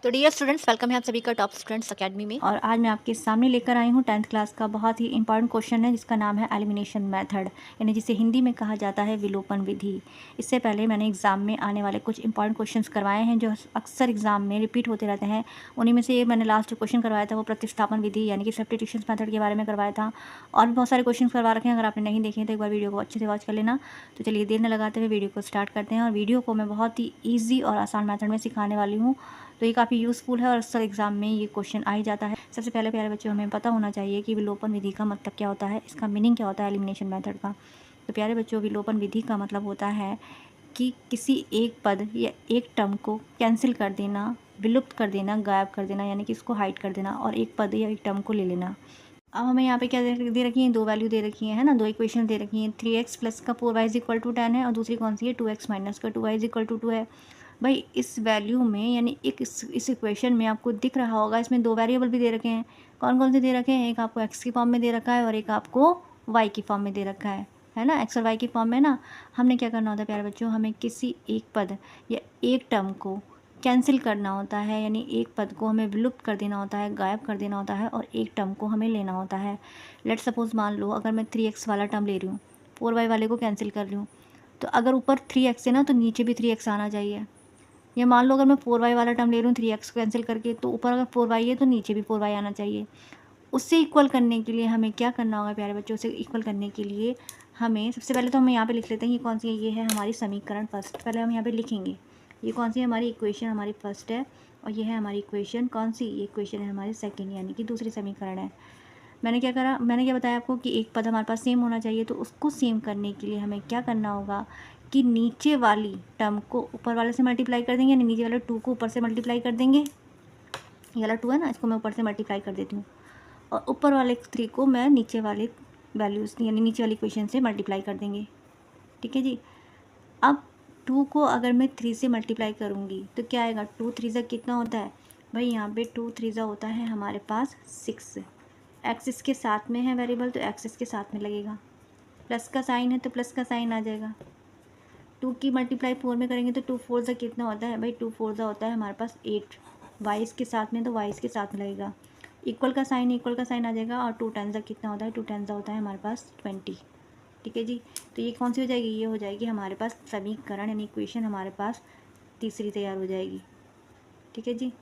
तो dear students, welcome है आप सभी का टॉप स्टूडेंट्स अकेडमी में। और आज मैं आपके सामने लेकर आई हूँ 10th क्लास का बहुत ही इंपॉर्टेंट क्वेश्चन है जिसका नाम है एलिमिनेशन मेथड, यानी जिसे हिंदी में कहा जाता है विलोपन विधि। इससे पहले मैंने एग्जाम में आने वाले कुछ इंपॉर्टेंट क्वेश्चंस करवाए हैं जो अक्सर एग्जाम में रिपीट होते रहते हैं। उन्हीं में से ये मैंने लास्ट क्वेश्चन करवाया था वो प्रतिस्थापन विधि यानी कि सब्स्टिट्यूशन मेथड के बारे में करवाया था। और भी बहुत सारे क्वेश्चन करवा रखे हैं, अगर आपने नहीं देखे तो एक बार वीडियो को अच्छे से वॉच कर लेना। तो चलिए देर न लगाते हुए वीडियो को स्टार्ट करते हैं। और वीडियो को मैं बहुत ही ईजी और आसान मेथड में सिखाने वाली हूँ, तो ये काफ़ी यूज़फुल है और अक्सर एग्जाम में ये क्वेश्चन आ ही जाता है। सबसे पहले प्यारे बच्चों, हमें पता होना चाहिए कि विलोपन विधि का मतलब क्या होता है, इसका मीनिंग क्या होता है एलिमिनेशन मेथड का। तो प्यारे बच्चों, विलोपन विधि का मतलब होता है कि किसी एक पद या एक टर्म को कैंसिल कर देना, विलुप्त कर देना, गायब कर देना, यानी कि इसको हाइड कर देना और एक पद या एक टर्म को ले लेना। अब हमें यहाँ पे क्या दे रखी है, दो वैल्यू दे रखी है ना, दो इक्वेशन दे रखी हैं। 3x प्लस का 4y इज इक्वल टू 10 है और दूसरी कौन सी है, 2x माइनस का 2y इज इक्वल टू 2 है। भाई इस वैल्यू में यानी एक इस इक्वेशन में आपको दिख रहा होगा, इसमें दो वेरिएबल भी दे रखे हैं। कौन कौन से दे रखे हैं, एक आपको x की फॉर्म में दे रखा है और एक आपको y की फॉर्म में दे रखा है ना, x और y की फॉर्म में ना। हमने क्या करना होता है प्यारे बच्चों, हमें किसी एक पद या एक टर्म को कैंसिल करना होता है, यानी एक पद को हमें विलुप्त कर देना होता है, गायब कर देना होता है और एक टर्म को हमें लेना होता है। लेट सपोज मान लो अगर मैं 3x वाला टर्म ले रही हूँ, 4y वाले को कैंसिल कर रही हूँ, तो अगर ऊपर 3x है ना तो नीचे भी 3x आना चाहिए। या मान लो अगर मैं 4y वाला टर्म ले रही हूँ 3x को कैंसिल करके, तो ऊपर अगर 4y है तो नीचे भी 4y आना चाहिए। उससे इक्वल करने के लिए हमें क्या करना होगा प्यारे बच्चों, से इक्वल करने के लिए हमें सबसे पहले तो हम यहाँ पे लिख लेते हैं, ये कौन सी है, ये है हमारी समीकरण फर्स्ट। पहले हम यहाँ पे लिखेंगे ये कौन सी है, हमारी इक्वेशन हमारी फर्स्ट है और ये है हमारी इक्वेशन कौन सी, ये इक्वेशन है हमारी सेकेंड यानी कि दूसरी समीकरण है। मैंने क्या करा, मैंने क्या बताया आपको कि एक पद हमारे पास सेम होना चाहिए, तो उसको सेम करने के लिए हमें क्या करना होगा कि नीचे वाली टर्म को ऊपर वाले से मल्टीप्लाई कर देंगे, यानी नीचे वाले 2 को ऊपर से मल्टीप्लाई कर देंगे। ये वाला 2 है ना, इसको मैं ऊपर से मल्टीप्लाई कर देती हूँ और ऊपर वाले 3 को मैं नीचे वाले वैल्यूज़ यानी नीचे वाली इक्वेशन से मल्टीप्लाई कर देंगे। ठीक है जी। अब 2 को अगर मैं 3 से मल्टीप्लाई करूँगी तो क्या आएगा, 2 3 ज़ा कितना होता है भाई, यहाँ पे 2 3 ज़ा होता है हमारे पास 6। एक्स इसके साथ में है वेरिएबल तो एक्स इसके साथ में लगेगा, प्लस का साइन है तो प्लस का साइन आ जाएगा। 2 की मल्टीप्लाई 4 में करेंगे तो 2 4 ज़ा कितना होता है भाई, 2 4 ज़ा होता है हमारे पास 8। वाई इसके साथ में तो वाई इसके साथ में लगेगा, इक्वल का साइन आ जाएगा और 2 10 ज़ा कितना होता है, 2 10 ज़ा होता है हमारे पास 20। ठीक है जी। तो ये कौन सी हो जाएगी, ये हो जाएगी हमारे पास समीकरण यानी इक्वेशन हमारे पास तीसरी तैयार हो जाएगी। ठीक है जी।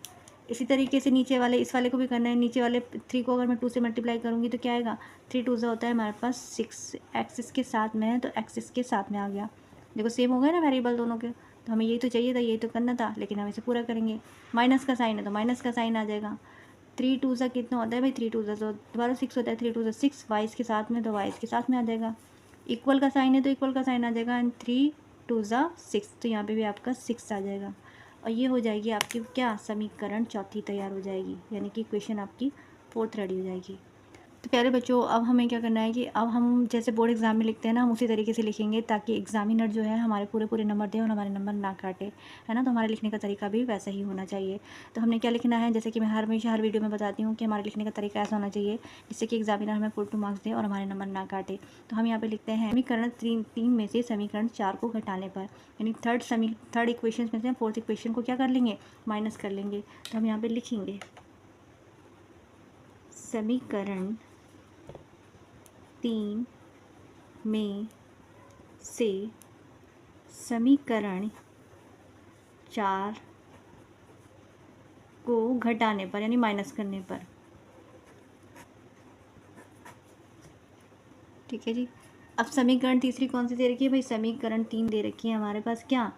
इसी तरीके से नीचे वाले इस वाले को भी करना है, नीचे वाले 3 को अगर मैं 2 से मल्टीप्लाई करूँगी तो क्या आएगा, 3 2 ज़ा होता है हमारे पास 6। एक्स इसके साथ में है तो एक्स इसके साथ में आ गया, देखो सेम हो गया ना वेरिएबल दोनों के। तो हमें यही तो चाहिए था, यही तो करना था, लेकिन हम इसे पूरा करेंगे। माइनस का साइन है तो माइनस का साइन आ जाएगा। 3 2 ज़ा कितना होता है भाई, 3 2 ज़ा तो दोबारा 6 होता है, 3 2 ज़ा 6, वाई इसके साथ में तो वाई इसके साथ में आ जाएगा। इक्वल का साइन है तो इक्वल का साइन आ जाएगा एंड 3 2 ज़ा 6, तो यहाँ पे भी आपका 6 आ जाएगा और ये हो जाएगी आपकी क्या, समीकरण चौथी तैयार हो जाएगी, यानी कि इक्वेशन आपकी फोर्थ रेडी हो जाएगी। तो प्यारे बच्चों, अब हमें क्या करना है कि अब हम जैसे बोर्ड एग्जाम में लिखते हैं ना, हम उसी तरीके से लिखेंगे ताकि एग्जामिनर जो है हमारे पूरे पूरे नंबर दे और हमारे नंबर ना काटे, है ना। तो हमारे लिखने का तरीका भी वैसा ही होना चाहिए। तो हमने क्या लिखना है, जैसे कि मैं हमेशा हर वीडियो में बताती हूँ कि हमारे लिखने का तरीका ऐसा होना चाहिए जिससे कि एग्जामिनर हमें फुल 2 मार्क्स दे और हमारे नंबर ना काटे। तो हम यहाँ पे लिखते हैं समीकरण तीन में से समीकरण 4 को घटाने पर, यानी थर्ड इक्वेशन में से फोर्थ इक्वेशन को क्या कर लेंगे, माइनस कर लेंगे। तो हम यहाँ पे लिखेंगे समीकरण 3 में से समीकरण 4 को घटाने पर यानी माइनस करने पर। ठीक है जी। अब समीकरण तीसरी कौन सी दे रखी है भाई, समीकरण 3 दे रखी है हमारे पास क्या,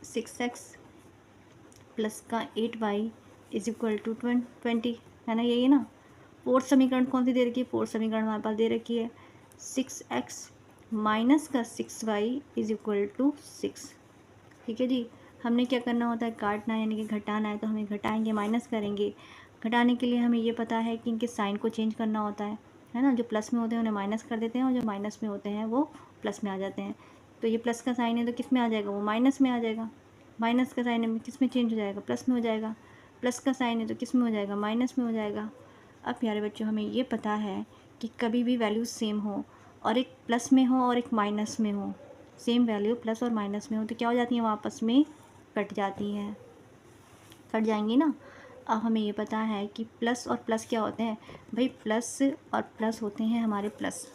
6x प्लस का 8y इज इक्वल टू 20, है ना, यही है ना। फोर्थ समीकरण कौन सी दे रखी है, फोर्थ समीकरण हमारे पास दे रखी है 6x माइनस का 6y इज इक्वल टू 6। ठीक है जी। हमने क्या करना होता है, काटना यानी कि घटाना है, तो हमें घटाएंगे, माइनस करेंगे। घटाने के लिए हमें ये पता है कि इनके साइन को चेंज करना होता है ना। जो प्लस में होते हैं उन्हें माइनस कर देते हैं और जो माइनस में होते हैं वो प्लस में आ जाते हैं। तो ये प्लस का साइन है तो किस में आ जाएगा, वो माइनस में आ जाएगा। माइनस का साइन है किस में चेंज हो जाएगा, प्लस में हो जाएगा। प्लस का साइन है तो किस में हो जाएगा, माइनस में हो जाएगा। अब प्यारे बच्चों, हमें ये पता है कि कभी भी वैल्यूज सेम हो और एक प्लस में हो और एक माइनस में हो, सेम वैल्यू प्लस और माइनस में हो तो क्या हो जाती हैं, वो आपस में कट जाती हैं। कट जाएंगी ना। अब हमें ये पता है कि प्लस और प्लस क्या होते हैं भाई, प्लस और प्लस होते हैं हमारे प्लस,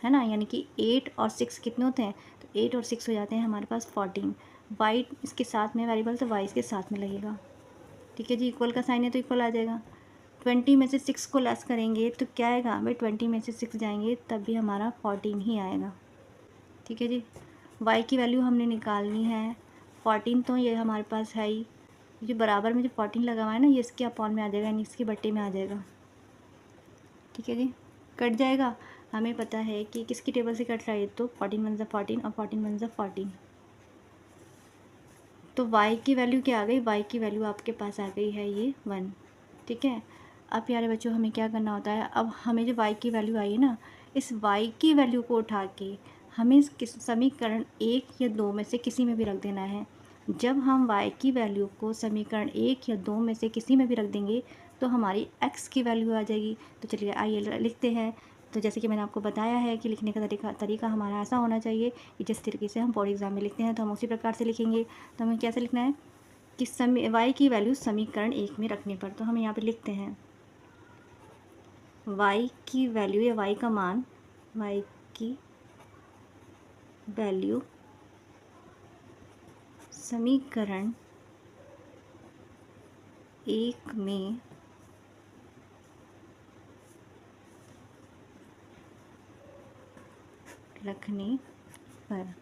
है ना, यानी कि 8 और 6 कितने होते हैं, तो 8 और 6 हो जाते हैं हमारे पास 14। वाई इसके साथ में वेरिएबल, तो वाई इसके साथ में लगेगा, ठीक है जी। इक्वल का साइन है तो इक्वल आ जाएगा। 20 में से 6 को लेस करेंगे तो क्या आएगा भाई, 20 में से 6 जाएंगे तब भी हमारा 14 ही आएगा, ठीक है जी। वाई की वैल्यू हमने निकालनी है 14, तो ये हमारे पास है ही, जो बराबर में जो 14 लगा हुआ है ना, ये इसके अपॉन में आ जाएगा, यानी इसके बट्टे में आ जाएगा, ठीक है जी। कट जाएगा। हमें पता है कि किसकी टेबल से कट रहा है, तो 14 वन ज़ा 14 और 14 वन ज़ा 14। तो y की वैल्यू क्या आ गई, y की वैल्यू आपके पास आ गई है ये 1, ठीक है। अब प्यारे बच्चों हमें क्या करना होता है, अब हमें जो y की वैल्यू आई है ना, इस y की वैल्यू को उठा के हमें किस समीकरण 1 या 2 में से किसी में भी रख देना है। जब हम y की वैल्यू को समीकरण 1 या 2 में से किसी में भी रख देंगे तो हमारी x की वैल्यू आ जाएगी। तो चलिए आइए लिखते हैं। तो जैसे कि मैंने आपको बताया है कि लिखने का तरीका हमारा ऐसा होना चाहिए कि जिस तरीके से हम बोर्ड एग्ज़ाम में लिखते हैं तो हम उसी प्रकार से लिखेंगे। तो हमें कैसे लिखना है कि y की वैल्यू समीकरण 1 में रखने पर, तो हम यहाँ पे लिखते हैं y की वैल्यू या y का मान, y की वैल्यू समीकरण 1 में रखने पर,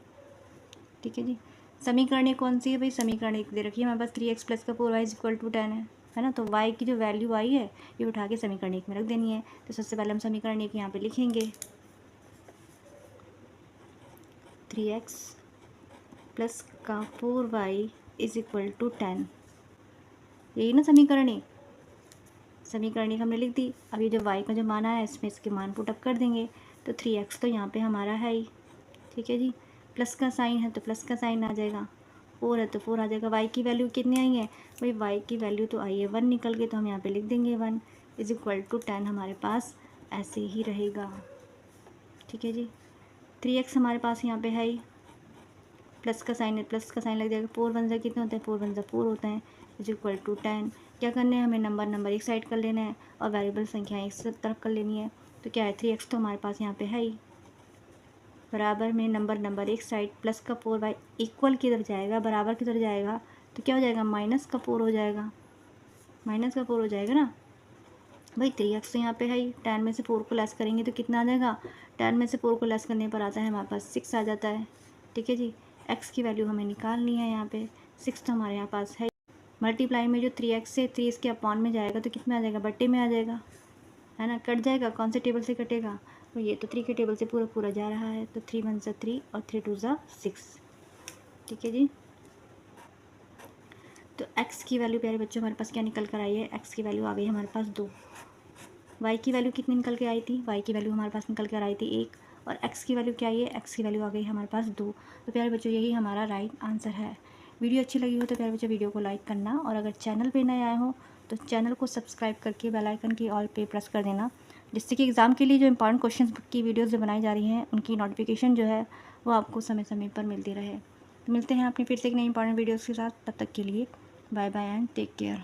ठीक है जी। समीकरण एक कौन सी है भाई, समीकरण 1 दे रखी है हमारे पास 3x प्लस का 4y इज इक्वल टू 10 है ना। तो y की जो वैल्यू आई है ये उठा के समीकरण 1 में रख देनी है। तो सबसे पहले हम समीकरण 1 यहाँ पे लिखेंगे 3x प्लस का 4y इज इक्वल टू 10, यही ना समीकरण 1। समीकरण 1 हमने लिख दी। अब ये जो y का जो मान आया है इसमें इसके मान पुट अप कर देंगे, तो 3x तो यहाँ पे हमारा है ही, ठीक है जी। प्लस का साइन है तो प्लस का साइन आ जाएगा, 4 है तो 4 आ जाएगा। y की वैल्यू कितनी आई है भाई, y की वैल्यू तो आई है 1 निकल के, तो हम यहाँ पे लिख देंगे 1 इज इक्वल टू 10 हमारे पास ऐसे ही रहेगा, ठीक है जी। 3x हमारे पास यहाँ पे है ही, प्लस का साइन है प्लस का साइन लग जाएगा, 4 वन ज़ा कितने होते हैं, 4 वन ज़ा 4 होते हैं इज इक्वल टू 10। क्या करना है हमें, नंबर एक साइड कर लेना है और वेरिएबल संख्या एक तरफ कर लेनी है। तो क्या है 3x तो हमारे पास यहाँ पे है ही, बराबर में नंबर एक साइड, प्लस का 4y इक्वल किधर जाएगा, बराबर किधर जाएगा, तो क्या हो जाएगा माइनस का 4 हो जाएगा, माइनस का 4 हो जाएगा ना भाई। 3x तो यहाँ पे है ही, 10 में से 4 को लेस करेंगे तो कितना आ जाएगा, 10 में से 4 को लेस करने पर आता है हमारे पास 6 आ जाता है, ठीक है जी। x की वैल्यू हमें निकालनी है, यहाँ पे 6 तो हमारे यहाँ पास है। मल्टीप्लाई में जो 3x से 3 इसके अपॉन में जाएगा तो कितना आ जाएगा, बट्टे में आ जाएगा, है ना। कट जाएगा, कौन से टेबल से कटेगा, तो ये तो 3 के टेबल से पूरा जा रहा है, तो 3 वन ज़ा 3 और 3 टू ज़ा 6, ठीक है जी। तो x की वैल्यू प्यारे बच्चों हमारे पास क्या निकल कर आई है, x की वैल्यू आ गई हमारे पास 2। y की वैल्यू कितनी निकल के आई थी, y की वैल्यू हमारे पास निकल कर आई थी 1, और x की वैल्यू क्या आई है, x की वैल्यू आ गई हमारे पास 2। तो प्यारे बच्चों यही हमारा राइट आंसर है। वीडियो अच्छी लगी हो तो प्यारे बच्चों वीडियो को लाइक करना, और अगर चैनल पे नए आए हो तो चैनल को सब्सक्राइब करके बेल आइकन की ऑल पे प्रेस कर देना, जिससे कि एग्ज़ाम के लिए जो इंपॉर्टेंट क्वेश्चन की वीडियोज़ जो बनाई जा रही हैं उनकी नोटिफिकेशन जो है वो आपको समय समय पर मिलती रहे। तो मिलते हैं अपनी फिर से एक नई इंपॉर्टेंट वीडियोज़ के साथ, तब तक के लिए bye bye and take care.